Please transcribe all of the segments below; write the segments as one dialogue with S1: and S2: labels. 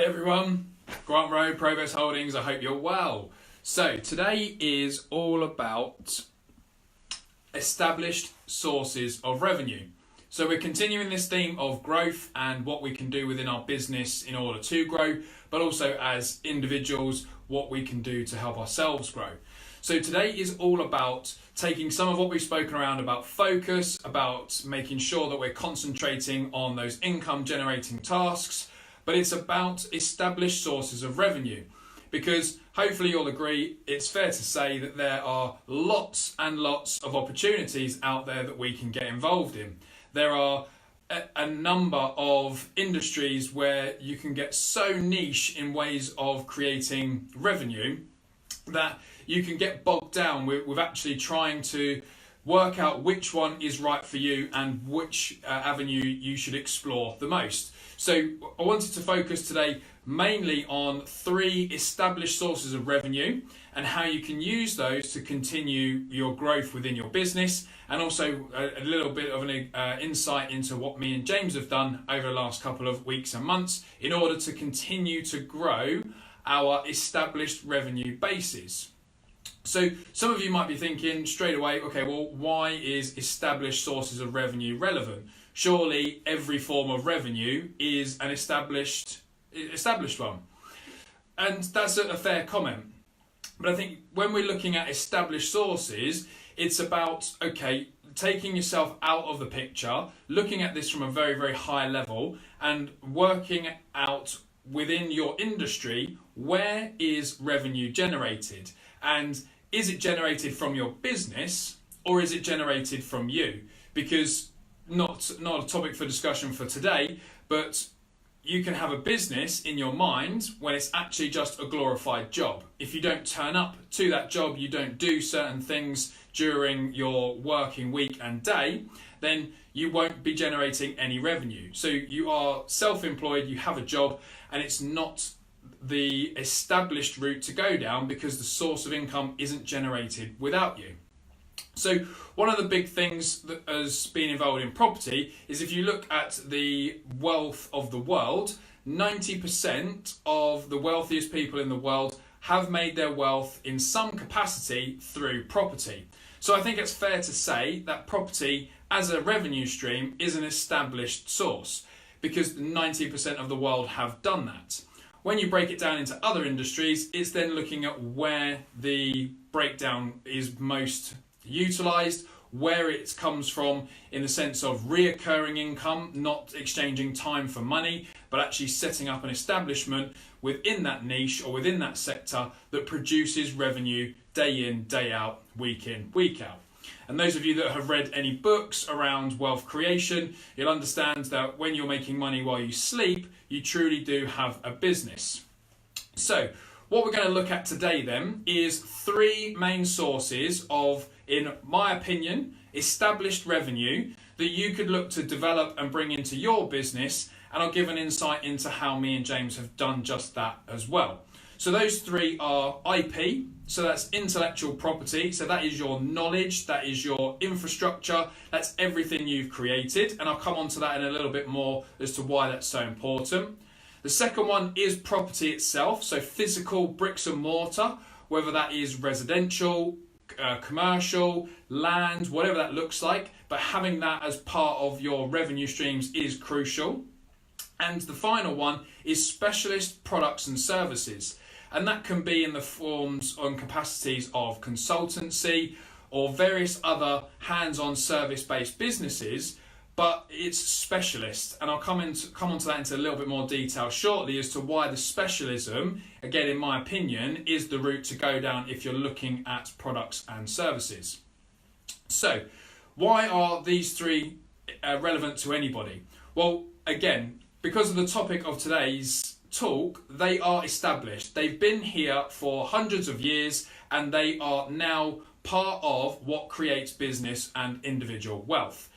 S1: everyone, Grant Rowe, ProVest Holdings, I hope you're well. So today is all about established sources of revenue. So we're continuing this theme of growth and what we can do within our business in order to grow, but also as individuals, what we can do to help ourselves grow. So today is all about taking some of what we've spoken around about focus, about making sure that we're concentrating on those income generating tasks, but it's about established sources of revenue. Because hopefully you'll agree, it's fair to say that there are lots and lots of opportunities out there that we can get involved in. There are a number of industries where you can get so niche in ways of creating revenue that you can get bogged down with actually trying to work out which one is right for you and which avenue you should explore the most. So I wanted to focus today mainly on 3 established sources of revenue and how you can use those to continue your growth within your business, and also a little bit of an insight into what me and James have done over the last couple of weeks and months in order to continue to grow our established revenue bases. So some of you might be thinking straight away, okay, well, why is established sources of revenue relevant? Surely every form of revenue is an established one. And that's a fair comment. But I think when we're looking at established sources, it's about, okay, taking yourself out of the picture, looking at this from a very, very high level and working out within your industry, where is revenue generated? And is it generated from your business or is it generated from you? Because not a topic for discussion for today, but you can have a business in your mind when it's actually just a glorified job. If you don't turn up to that job, you don't do certain things during your working week and day, then you won't be generating any revenue. So you are self-employed, you have a job, and it's not the established route to go down because the source of income isn't generated without you. So one of the big things that has been involved in property is if you look at the wealth of the world, 90% of the wealthiest people in the world have made their wealth in some capacity through property. So I think it's fair to say that property as a revenue stream is an established source because 90% of the world have done that. When you break it down into other industries, it's then looking at where the breakdown is most utilised, where it comes from in the sense of reoccurring income, not exchanging time for money, but actually setting up an establishment within that niche or within that sector that produces revenue day in, day out, week in, week out. And those of you that have read any books around wealth creation, you'll understand that when you're making money while you sleep, you truly do have a business. So what we're going to look at today then is 3 main sources of, in my opinion, established revenue that you could look to develop and bring into your business, and I'll give an insight into how me and James have done just that as well. So those 3 are IP, so that's intellectual property, so that is your knowledge, that is your infrastructure, that's everything you've created, and I'll come on to that in a little bit more as to why that's so important. The second one is property itself, so physical bricks and mortar, whether that is residential, commercial, land, whatever that looks like, but having that as part of your revenue streams is crucial. And the final one is specialist products and services. And that can be in the forms and capacities of consultancy or various other hands-on service-based businesses, but it's specialist. And I'll come on to that into a little bit more detail shortly as to why the specialism, again in my opinion, is the route to go down if you're looking at products and services. So why are these 3 relevant to anybody? Well, again, because of the topic of today's talk, they are established. They've been here for hundreds of years and they are now part of what creates business and individual wealth.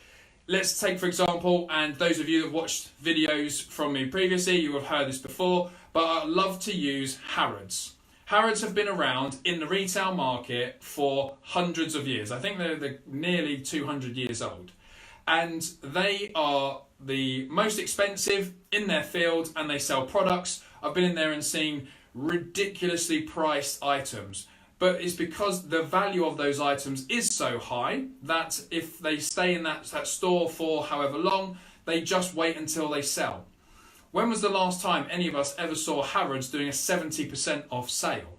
S1: Let's take, for example, and those of you that watched videos from me previously, you have heard this before, but I love to use Harrods. Harrods have been around in the retail market for hundreds of years. I think they're nearly 200 years old. And they are the most expensive in their field and they sell products I've been in there and seen ridiculously priced items. But it's because the value of those items is so high that if they stay in that store for however long, they just wait until they sell. When was the last time any of us ever saw Harrods doing a 70% off sale?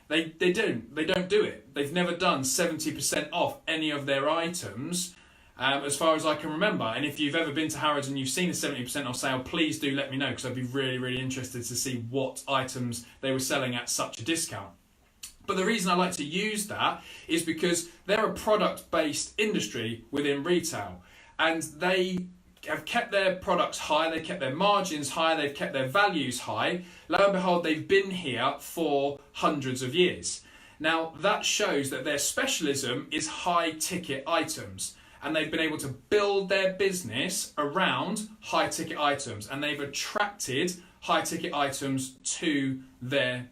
S1: They don't do it. They've never done 70% off any of their items as far as I can remember. And if you've ever been to Harrods and you've seen a 70% off sale, please do let me know, because I'd be really, really interested to see what items they were selling at such a discount. But the reason I like to use that is because they're a product-based industry within retail, and they have kept their products high, they've kept their margins high, they've kept their values high. Lo and behold, they've been here for hundreds of years. Now, that shows that their specialism is high-ticket items, and they've been able to build their business around high-ticket items, and they've attracted high-ticket items to their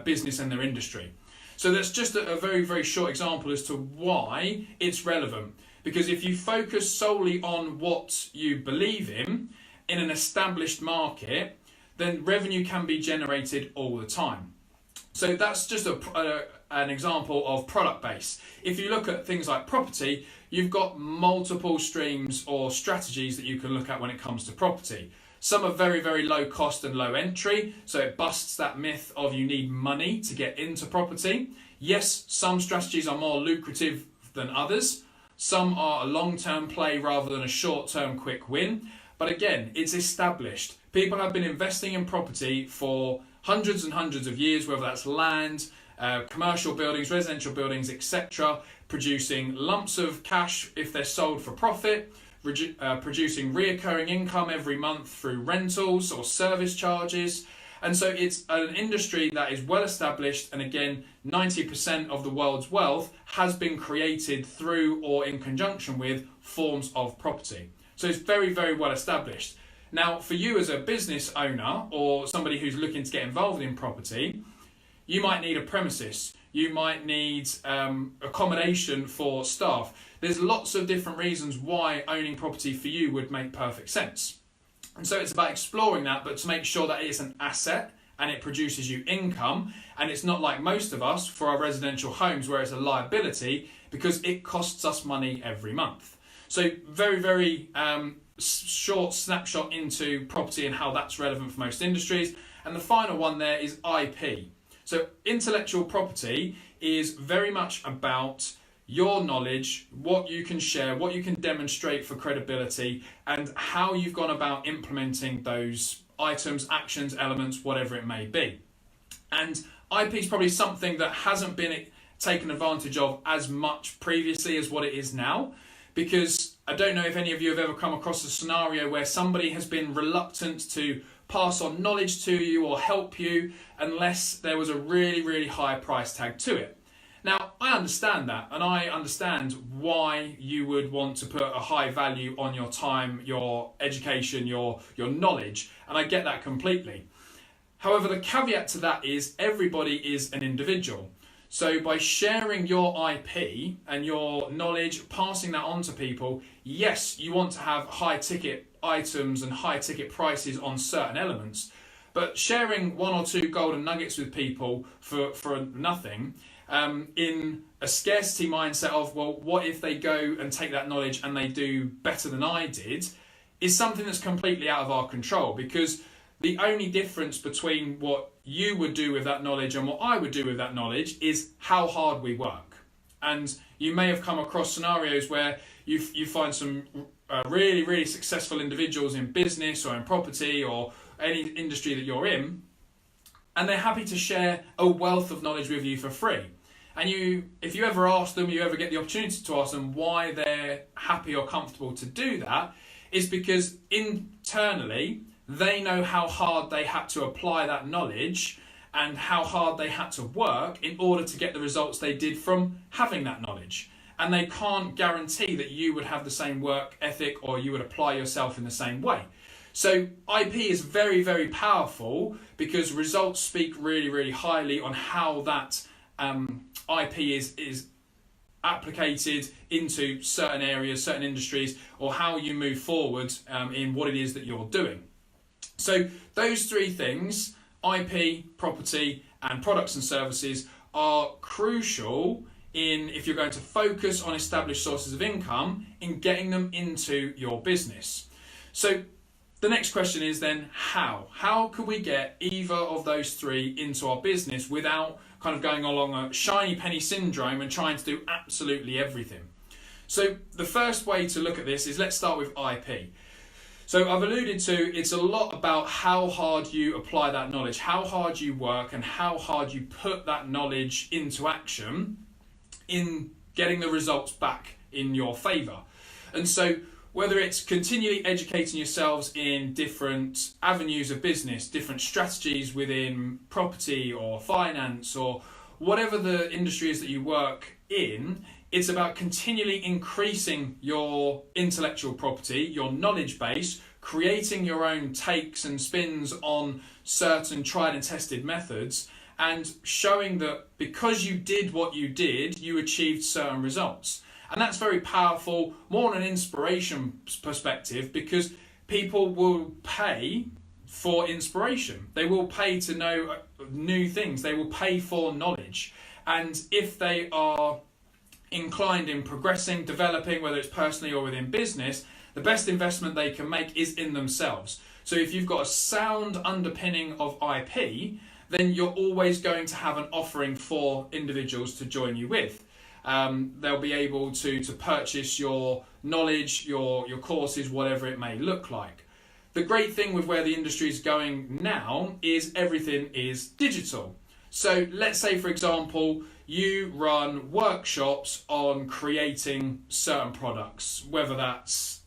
S1: business and their industry. So that's just a very, very short example as to why it's relevant. Because if you focus solely on what you believe in an established market, then revenue can be generated all the time. So that's just an example of product base. If you look at things like property, you've got multiple streams or strategies that you can look at when it comes to property. Some are very, very low cost and low entry, so it busts that myth of you need money to get into property. Yes, some strategies are more lucrative than others. Some are a long-term play rather than a short-term quick win. But again, it's established. People have been investing in property for hundreds and hundreds of years, whether that's land, commercial buildings, residential buildings, etc., producing lumps of cash if they're sold for profit, producing reoccurring income every month through rentals or service charges. And so it's an industry that is well established, and again, 90% of the world's wealth has been created through or in conjunction with forms of property. So it's very, very well established. Now, for you as a business owner or somebody who's looking to get involved in property, you might need a premises. You might need accommodation for staff. There's lots of different reasons why owning property for you would make perfect sense. And so it's about exploring that, but to make sure that it's an asset and it produces you income, and it's not like most of us for our residential homes where it's a liability because it costs us money every month. So very, very short snapshot into property and how that's relevant for most industries. And the final one there is IP. So intellectual property is very much about your knowledge, what you can share, what you can demonstrate for credibility, and how you've gone about implementing those items, actions, elements, whatever it may be. And IP is probably something that hasn't been taken advantage of as much previously as what it is now, because I don't know if any of you have ever come across a scenario where somebody has been reluctant to pass on knowledge to you or help you unless there was a really, really high price tag to it. Now, I understand that, and I understand why you would want to put a high value on your time, your education, your knowledge, and I get that completely. However, the caveat to that is everybody is an individual. So by sharing your IP and your knowledge, passing that on to people, yes, you want to have high ticket items and high ticket prices on certain elements, but sharing one or two golden nuggets with people for nothing, in a scarcity mindset of, well, what if they go and take that knowledge and they do better than I did, is something that's completely out of our control, because the only difference between what you would do with that knowledge and what I would do with that knowledge is how hard we work. And you may have come across scenarios where you find some really, really successful individuals in business or in property or any industry that you're in, and they're happy to share a wealth of knowledge with you for free. And if you ever ask them, you ever get the opportunity to ask them why they're happy or comfortable to do that, is because internally they know how hard they had to apply that knowledge and how hard they had to work in order to get the results they did from having that knowledge. And they can't guarantee that you would have the same work ethic or you would apply yourself in the same way. So IP is very, very powerful because results speak really, really highly on how that IP is applicated into certain areas, certain industries, or how you move forward in what it is that you're doing. So those three things, IP, property, and products and services are crucial if you're going to focus on established sources of income in getting them into your business. So the next question is then how? How can we get either of those three into our business without kind of going along a shiny penny syndrome and trying to do absolutely everything? So the first way to look at this is, let's start with IP. So I've alluded to, it's a lot about how hard you apply that knowledge, how hard you work, and how hard you put that knowledge into action in getting the results back in your favour. And so whether it's continually educating yourselves in different avenues of business, different strategies within property or finance or whatever the industry is that you work in, it's about continually increasing your intellectual property, your knowledge base, creating your own takes and spins on certain tried and tested methods, and showing that because you did what you did, you achieved certain results. And that's very powerful, more on an inspiration perspective, because people will pay for inspiration. They will pay to know new things. They will pay for knowledge. And if they are inclined in progressing, developing, whether it's personally or within business, the best investment they can make is in themselves. So if you've got a sound underpinning of IP, then you're always going to have an offering for individuals to join you with. They'll be able to purchase your knowledge, your courses, whatever it may look like. The great thing with where the industry is going now is everything is digital. So let's say, for example, you run workshops on creating certain products, whether that's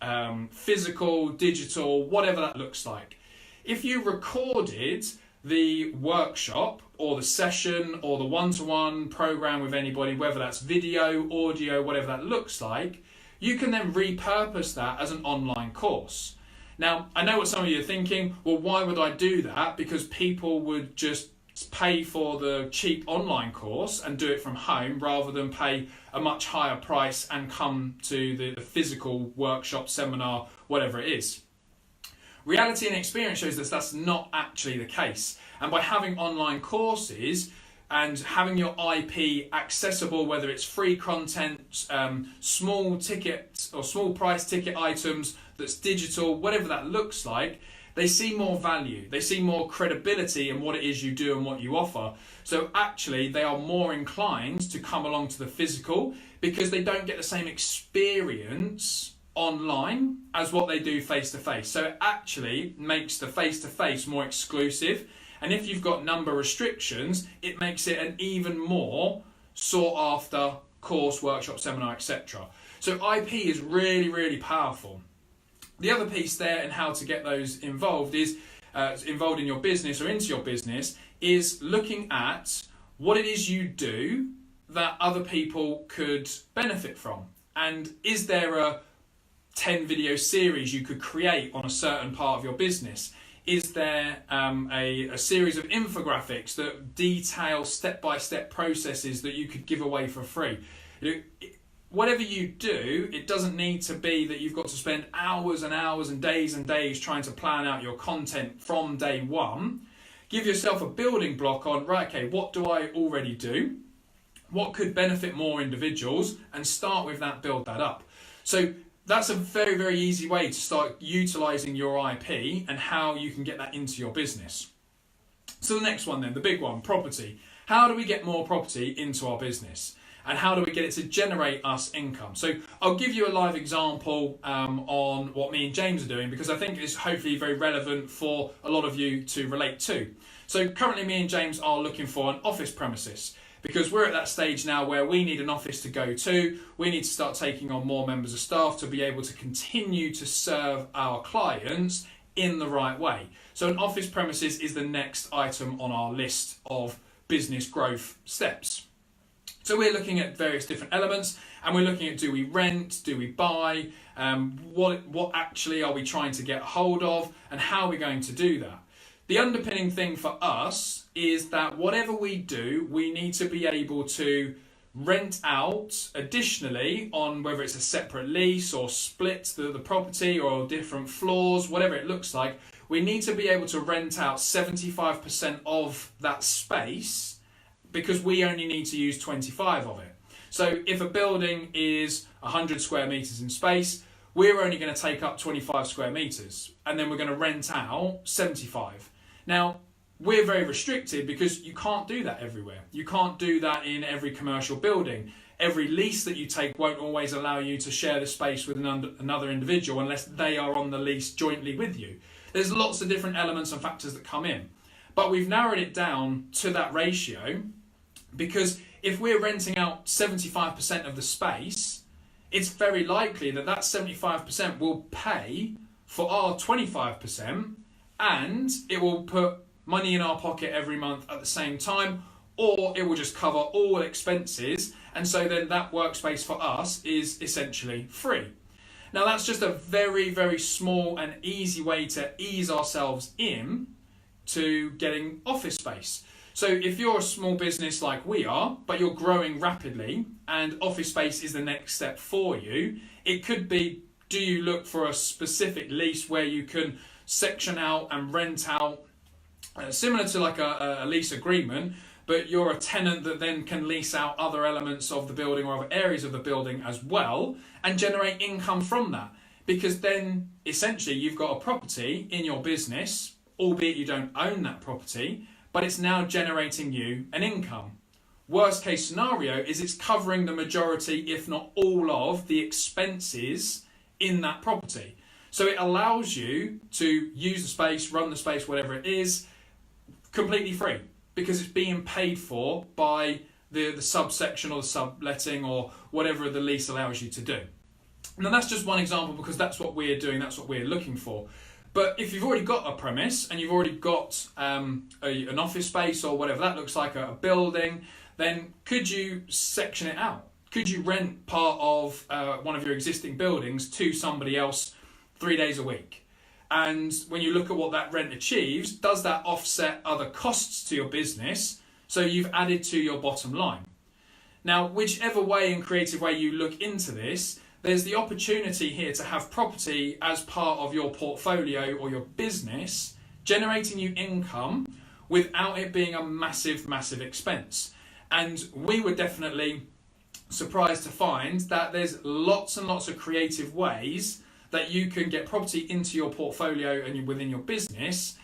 S1: physical, digital, whatever that looks like. If you recorded the workshop or the session or the one-to-one program with anybody, whether that's video, audio, whatever that looks like, you can then repurpose that as an online course. Now, I know what some of you are thinking, well, why would I do that? Because people would just pay for the cheap online course and do it from home rather than pay a much higher price and come to the physical workshop, seminar, whatever it is. Reality and experience shows that that's not actually the case. And by having online courses and having your IP accessible, whether it's free content, small ticket or small price ticket items that's digital, whatever that looks like, they see more value, they see more credibility in what it is you do and what you offer. So actually they are more inclined to come along to the physical because they don't get the same experience online as what they do face to face. So it actually makes the face to face more exclusive. And if you've got number restrictions, it makes it an even more sought after course, workshop, seminar, etc. So IP is really, really powerful. The other piece there and how to get those involved is involved in your business or into your business is looking at what it is you do that other people could benefit from. And is there a 10 video series you could create on a certain part of your business? Is there a series of infographics that detail step-by-step processes that you could give away for free? Whatever you do, it doesn't need to be that you've got to spend hours and hours and days trying to plan out your content from day one. Give yourself a building block on, right, okay, what do I already do? What could benefit more individuals? And start with that, build that up. So that's a very, very easy way to start utilising your IP and how you can get that into your business. So the next one then, the big one, property. How do we get more property into our business? And how do we get it to generate us income? So I'll give you a live example on what me and James are doing, because I think it's hopefully very relevant for a lot of you to relate to. So currently me and James are looking for an office premises, because we're at that stage now where we need an office to go to. We need to start taking on more members of staff to be able to continue to serve our clients in the right way. So an office premises is the next item on our list of business growth steps. So we're looking at various different elements, and we're looking at, do we rent, do we buy, what actually are we trying to get a hold of, and how are we going to do that? The underpinning thing for us is that whatever we do, we need to be able to rent out additionally on whether it's a separate lease or split the property or different floors, whatever it looks like. we need to be able to rent out 75% of that space because we only need to use 25 of it. So if a building is 100 square metres in space, we're only going to take up 25 square metres and then we're going to rent out 75. Now, we're very restricted because you can't do that everywhere. You can't do that in every commercial building. Every lease that you take won't always allow you to share the space with another individual unless they are on the lease jointly with you. There's lots of different elements and factors that come in. But we've narrowed it down to that ratio because if we're renting out 75% of the space, it's very likely that that 75% will pay for our 25% and it will put money in our pocket every month at the same time, or it will just cover all expenses, and so then that workspace for us is essentially free. Now that's just a very, very small and easy way to ease ourselves in to getting office space. So if you're a small business like we are, but you're growing rapidly and office space is the next step for you, it could be, do you look for a specific lease where you can section out and rent out, similar to like a lease agreement, but you're a tenant that then can lease out other elements of the building or other areas of the building as well and generate income from that. Because then essentially you've got a property in your business, albeit you don't own that property, but it's now generating you an income. Worst case scenario is it's covering the majority, if not all of the expenses in that property. So it allows you to use the space, run the space, whatever it is, completely free because it's being paid for by the subsection or the subletting or whatever the lease allows you to do. Now that's just one example because that's what we're doing, that's what we're looking for. But if you've already got a premise and you've already got an office space or whatever that looks like, a building, then could you section it out? Could you rent part of one of your existing buildings to somebody else 3 days a week? And when you look at what that rent achieves, does that offset other costs to your business? So you've added to your bottom line. Now, whichever way and creative way you look into this, there's the opportunity here to have property as part of your portfolio or your business, generating you income without it being a massive, massive expense. And we were definitely surprised to find that there's lots and lots of creative ways that you can get property into your portfolio and within your business,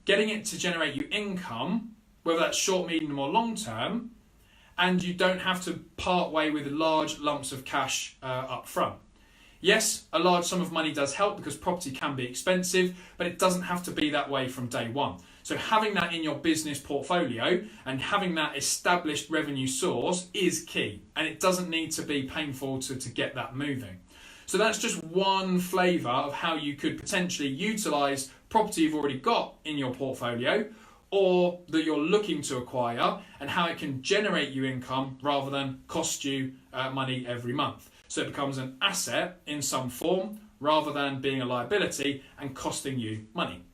S1: getting it to generate you income, whether that's short, medium or long term, and you don't have to part way with large lumps of cash up front. Yes, a large sum of money does help because property can be expensive, but it doesn't have to be that way from day one. So having that in your business portfolio and having that established revenue source is key, and it doesn't need to be painful to get that moving. So that's just one flavour of how you could potentially utilise property you've already got in your portfolio or that you're looking to acquire and how it can generate you income rather than cost you money every month. So it becomes an asset in some form rather than being a liability and costing you money.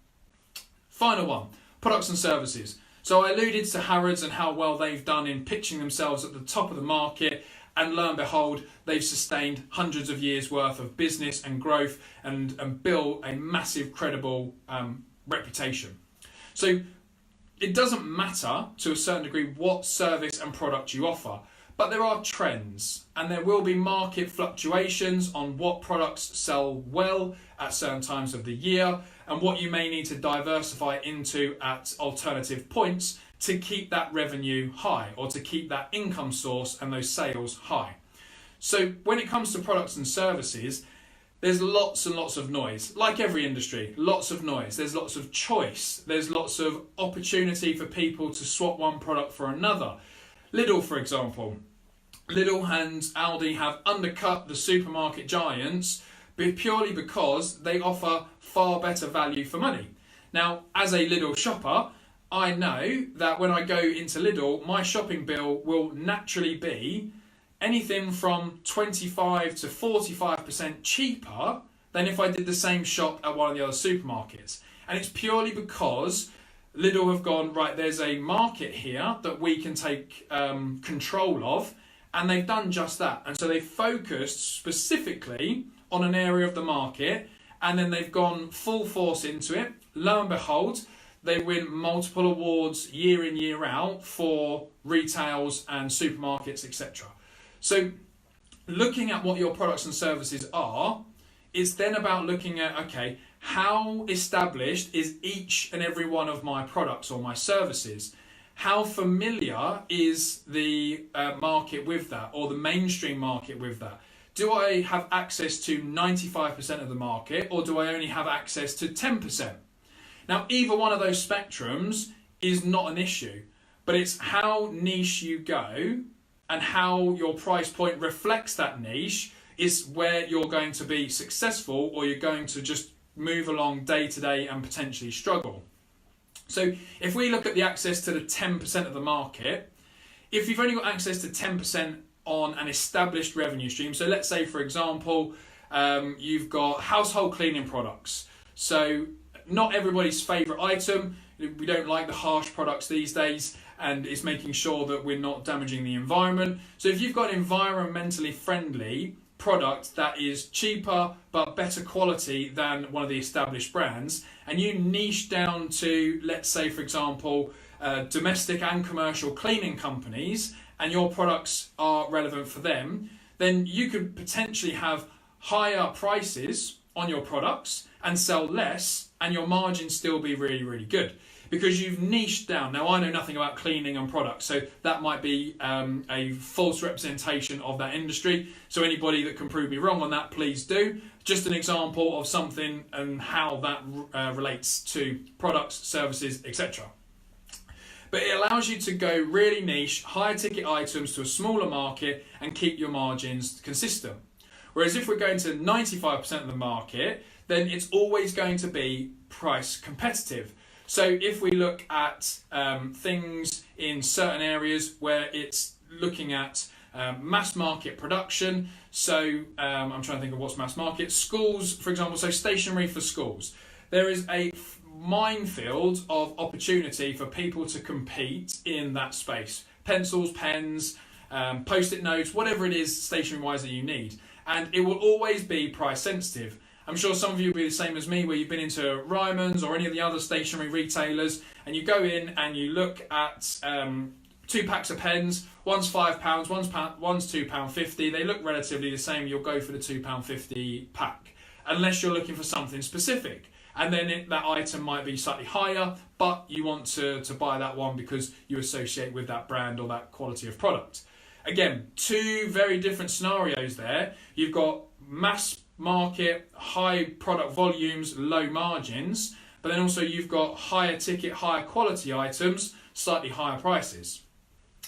S1: Final one, products and services. So I alluded to Harrods and how well they've done in pitching themselves at the top of the market, and lo and behold, they've sustained hundreds of years worth of business and growth and built a massive credible reputation. So it doesn't matter to a certain degree what service and product you offer, but there are trends and there will be market fluctuations on what products sell well at certain times of the year and what you may need to diversify into at alternative points to keep that revenue high or to keep that income source and those sales high. So when it comes to products and services, there's lots and lots of noise. Like every industry, lots of noise. There's lots of choice. There's lots of opportunity for people to swap one product for another. Lidl, for example. Lidl and Aldi have undercut the supermarket giants purely because they offer far better value for money. Now, as a Lidl shopper, I know that when I go into Lidl, my shopping bill will naturally be anything from 25 to 45% cheaper than if I did the same shop at one of the other supermarkets. And it's purely because Lidl have gone, right, there's a market here that we can take control of, and they've done just that. And so they focused specifically on an area of the market, and then they've gone full force into it, lo and behold, they win multiple awards year in, year out for retails and supermarkets, etc. So looking at what your products and services are, it's then about looking at, okay, how established is each and every one of my products or my services? How familiar is the market with that, or the mainstream market with that? Do I have access to 95% of the market, or do I only have access to 10%? Now, either one of those spectrums is not an issue, but it's how niche you go and how your price point reflects that niche is where you're going to be successful, or you're going to just move along day to day and potentially struggle. So if we look at the access to the 10% of the market, if you've only got access to 10% on an established revenue stream, so let's say, for example, you've got household cleaning products. So not everybody's favourite item. We don't like the harsh products these days, and it's making sure that we're not damaging the environment. So if you've got an environmentally friendly product that is cheaper but better quality than one of the established brands, and you niche down to, let's say, for example, domestic and commercial cleaning companies, and your products are relevant for them, then you could potentially have higher prices on your products and sell less, and your margins still be really, really good, because you've niched down. Now, I know nothing about cleaning and products, so that might be a false representation of that industry. So anybody that can prove me wrong on that, please do. Just an example of something and how that relates to products, services, etc. But it allows you to go really niche, higher ticket items to a smaller market and keep your margins consistent. Whereas if we're going to 95% of the market, then it's always going to be price competitive. So if we look at things in certain areas where it's looking at mass market production, so I'm trying to think of what's mass market. Schools, for example, so stationery for schools. There is a minefield of opportunity for people to compete in that space. Pencils, pens, post-it notes, whatever it is stationery-wise that you need. And it will always be price sensitive. I'm sure some of you will be the same as me, where you've been into Ryman's or any of the other stationery retailers, and you go in and you look at 2 packs of pens. One's £5, one's £2.50. They look relatively the same. You'll go for the £2.50 pack, unless you're looking for something specific. And then that item might be slightly higher, but you want to buy that one because you associate with that brand or that quality of product. Again, two very different scenarios there. You've got mass market, high product volumes, low margins, but then also you've got higher ticket, higher quality items, slightly higher prices.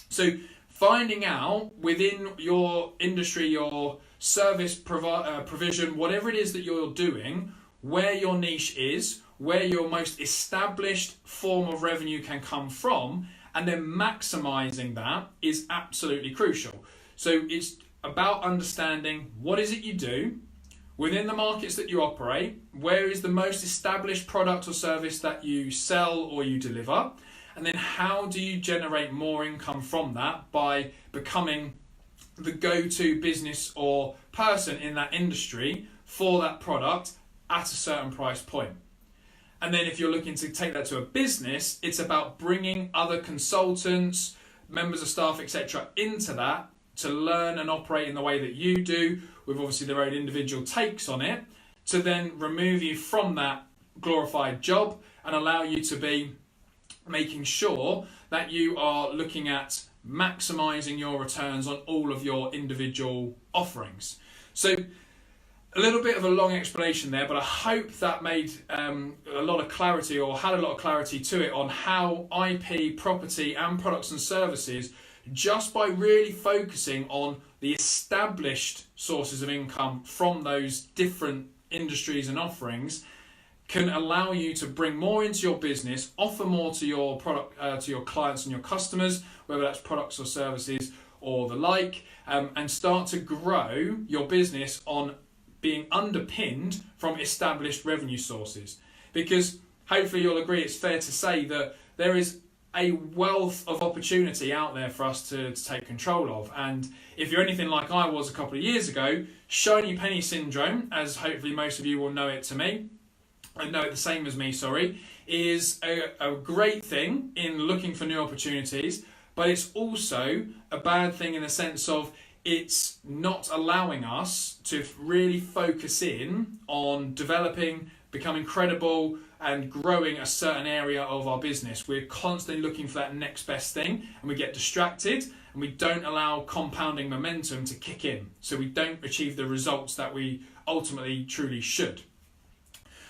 S1: So finding out within your industry, your service provision, whatever it is that you're doing, where your niche is, where your most established form of revenue can come from, and then maximizing that is absolutely crucial. So it's about understanding what is it you do within the markets that you operate, where is the most established product or service that you sell or you deliver, and then how do you generate more income from that by becoming the go-to business or person in that industry for that product at a certain price point. And then if you're looking to take that to a business, it's about bringing other consultants, members of staff, etc. into that to learn and operate in the way that you do, with obviously their own individual takes on it, to then remove you from that glorified job and allow you to be making sure that you are looking at maximizing your returns on all of your individual offerings. So a little bit of a long explanation there, but I hope that made a lot of clarity, or had a lot of clarity to it, on how IP, property and products and services, just by really focusing on the established sources of income from those different industries and offerings, can allow you to bring more into your business, offer more to your product, to your clients and your customers, whether that's products or services or the like, and start to grow your business on being underpinned from established revenue sources. Because hopefully you'll agree, it's fair to say that there is a wealth of opportunity out there for us to take control of. And if you're anything like I was a couple of years ago, shiny penny syndrome, as hopefully most of you will know it to me, and know it the same as me, sorry, is a great thing in looking for new opportunities, but it's also a bad thing in the sense of it's not allowing us to really focus in on developing, becoming credible, and growing a certain area of our business. We're constantly looking for that next best thing, and we get distracted, and we don't allow compounding momentum to kick in, so we don't achieve the results that we ultimately truly should.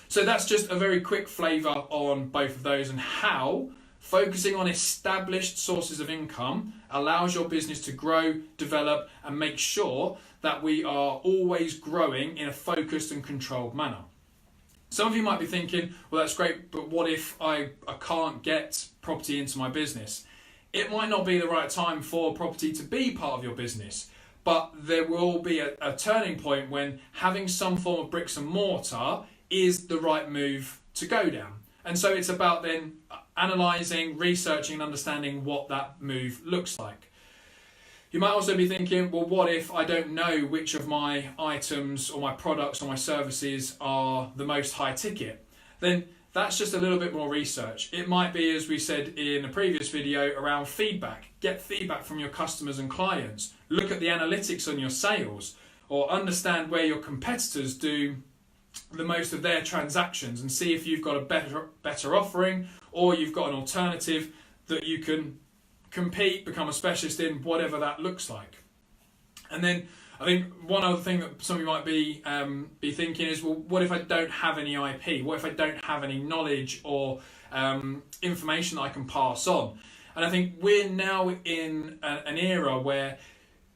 S1: So that's just a very quick flavour on both of those and how focusing on established sources of income allows your business to grow, develop, and make sure that we are always growing in a focused and controlled manner. Some of you might be thinking, well, that's great, but what if I can't get property into my business? It might not be the right time for property to be part of your business, but there will be a turning point when having some form of bricks and mortar is the right move to go down. And so it's about then analysing, researching and understanding what that move looks like. You might also be thinking, well, what if I don't know which of my items or my products or my services are the most high ticket? Then that's just a little bit more research. It might be, as we said in a previous video, around feedback. Get feedback from your customers and clients. Look at the analytics on your sales, or understand where your competitors do the most of their transactions and see if you've got a better offering, or you've got an alternative that you can compete, become a specialist in, whatever that looks like. And then I think one other thing that some of you might be thinking is, well, what if I don't have any IP? What if I don't have any knowledge or information that I can pass on? And I think we're now in an era where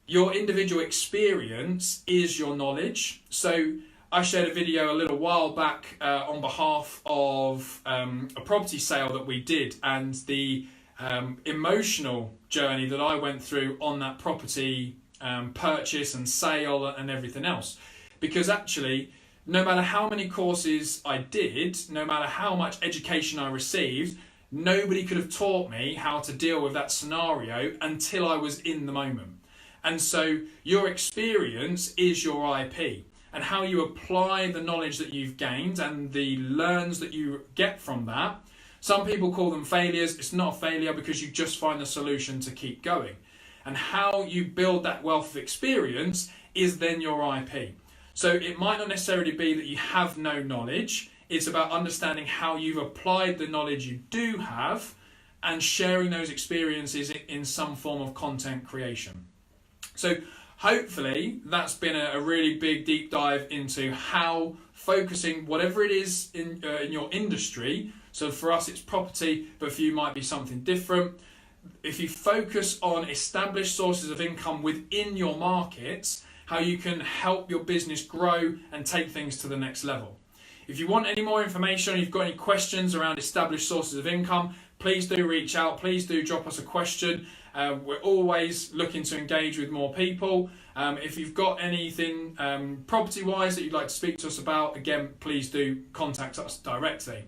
S1: your individual experience is your knowledge. So I shared a video a little while back on behalf of a property sale that we did, and the emotional journey that I went through on that property purchase and sale and everything else. Because actually, no matter how many courses I did, no matter how much education I received, nobody could have taught me how to deal with that scenario until I was in the moment. And so your experience is your IP. And how you apply the knowledge that you've gained and the learns that you get from that. Some people call them failures. It's not a failure because you just find the solution to keep going. And how you build that wealth of experience is then your IP. So it might not necessarily be that you have no knowledge. It's about understanding how you've applied the knowledge you do have and sharing those experiences in some form of content creation. So hopefully that's been a really big deep dive into how focusing whatever it is in your industry. So for us it's property, but for you might be something different. If you focus on established sources of income within your markets, how you can help your business grow and take things to the next level. If you want any more information, or you've got any questions around established sources of income, please do reach out. Please do drop us a question. We're always looking to engage with more people. If you've got anything property-wise that you'd like to speak to us about, again, please do contact us directly.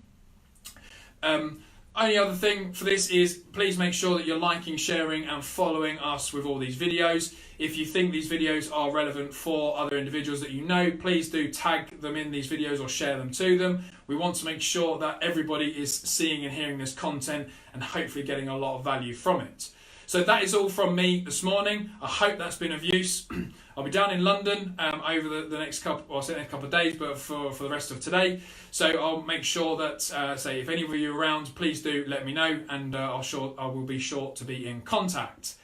S1: Only other thing for this is please make sure that you're liking, sharing and following us with all these videos. If you think these videos are relevant for other individuals that you know, please do tag them in these videos or share them to them. We want to make sure that everybody is seeing and hearing this content and hopefully getting a lot of value from it. So that is all from me this morning. I hope that's been of use. I'll be down in London over the next couple, well, I'll say next couple of days, but for the rest of today. So I'll make sure that, say, if any of you are around, please do let me know, and I will be sure to be in contact.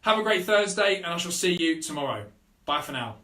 S1: Have a great Thursday, and I shall see you tomorrow. Bye for now.